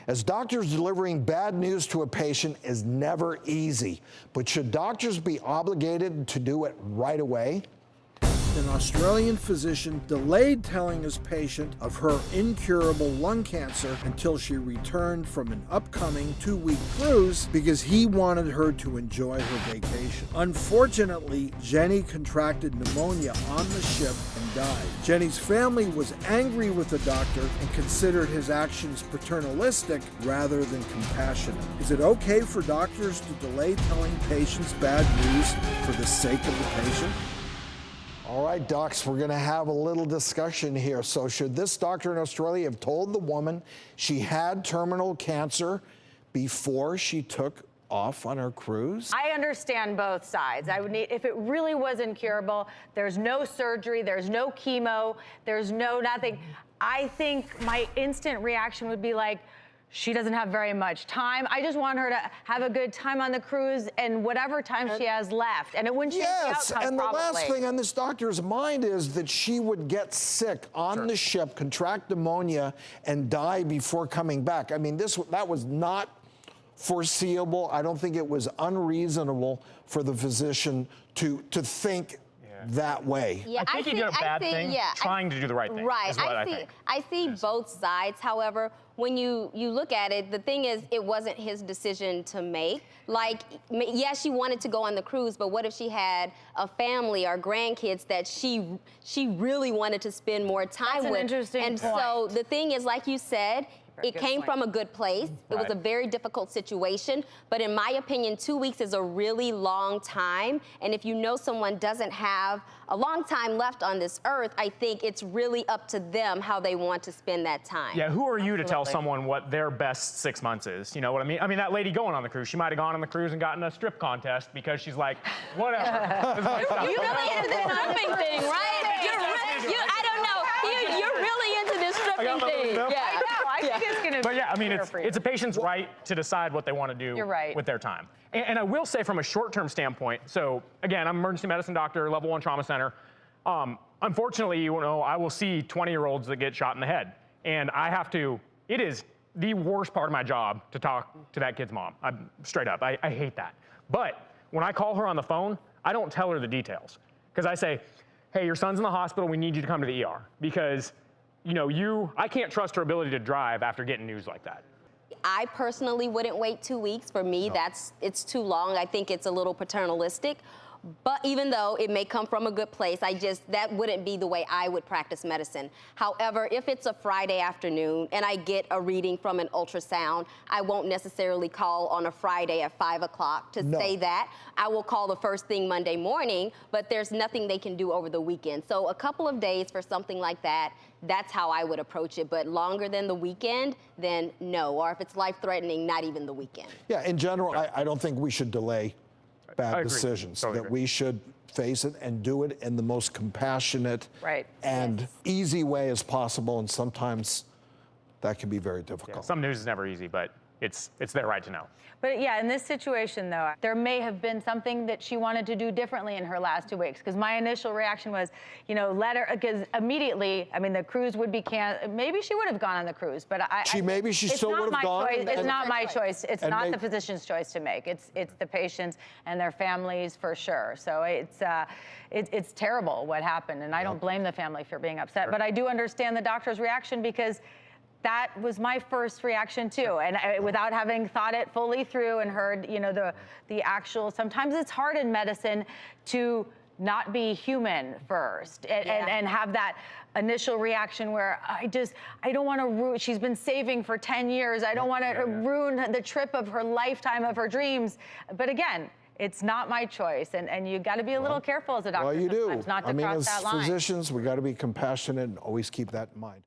As doctors, delivering bad news to a patient is never easy, but should doctors be obligated to do it right away? An Australian physician delayed telling his patient of her incurable lung cancer until she returned from an upcoming 2-week cruise because he wanted her to enjoy her vacation. Unfortunately, Jenny contracted pneumonia on the ship and died. Jenny's family was angry with the doctor and considered his actions paternalistic rather than compassionate. Is it okay for doctors to delay telling patients bad news for the sake of the patient? All right, docs, we're going to have a little discussion here. So should this doctor in Australia have told the woman she had terminal cancer before she took off on her cruise? I understand both sides. I would need, if it really was incurable, there's no surgery, there's no chemo, there's no nothing. I think my instant reaction would be like, she doesn't have very much time. I just want her to have a good time on the cruise and whatever time she has left. And it wouldn't change the outcome, and probably. the last thing on this doctor's mind is that she would get sick on the ship, contract pneumonia, and die before coming back. I mean, that was not foreseeable. I don't think it was unreasonable for the physician to think that way. Yeah, I think he did a bad thing, trying to do the right thing. Right. I see Yes. both sides. However, when you look at it, the thing is, it wasn't his decision to make. Like, yes, she wanted to go on the cruise, but what if she had a family or grandkids that she really wanted to spend more time with? That's an interesting point. So the thing is, like you said, it came from a good place. It was a very difficult situation, but in my opinion, 2 weeks is a really long time. And if you know someone doesn't have a long time left on this earth, I think it's really up to them how they want to spend that time. Yeah, who are you to tell someone what their best 6 months is? You know what I mean? I mean, that lady going on the cruise, she might have gone on the cruise and gotten a strip contest because she's like, whatever. You're really into this stripping thing, right? I don't know. You're really into this stripping thing. Yeah. I think it's gonna But yeah, I mean, better for you. it's a patient's right to decide what they want to do with their time. And I will say from a short-term standpoint, so again, I'm an emergency medicine doctor, level 1 trauma center. Unfortunately, you know, I will see 20-year-olds that get shot in the head. And I have to, it is the worst part of my job to talk to that kid's mom. I'm straight up, I hate that. But when I call her on the phone, I don't tell her the details. Because I say, hey, your son's in the hospital, we need you to come to the ER. Because you know, I can't trust her ability to drive after getting news like that. I personally wouldn't wait 2 weeks. For me, it's too long. I think it's a little paternalistic. But even though it may come from a good place, that wouldn't be the way I would practice medicine. However, if it's a Friday afternoon and I get a reading from an ultrasound, I won't necessarily call on a Friday at 5 o'clock to say that. I will call the first thing Monday morning, but there's nothing they can do over the weekend. So a couple of days for something like that, that's how I would approach it. But longer than the weekend, then no. Or if it's life-threatening, not even the weekend. Yeah, in general, I don't think we should delay bad decisions, that we should face it and do it in the most compassionate and easy way as possible, and sometimes that can be very difficult. Yeah, some news is never easy, but it's their right to know. But yeah, in this situation though, there may have been something that she wanted to do differently in her last 2 weeks. Because my initial reaction was, you know, because immediately, I mean, the cruise would be canceled. Maybe she would have gone on the cruise, but maybe she still would have gone. It's not my choice. It's not the physician's choice to make. It's the patients and their families for sure. So it's terrible what happened, and I don't blame the family for being upset. But I do understand the doctor's reaction, because that was my first reaction too, and without having thought it fully through and heard, you know, the actual. Sometimes it's hard in medicine to not be human first and have that initial reaction where I don't want to ruin. She's been saving for 10 years. I don't want to ruin the trip of her lifetime, of her dreams. But again, it's not my choice, and you got to be a little careful as a doctor. Well, you do. Not to cross that line. As physicians, we got to be compassionate and always keep that in mind.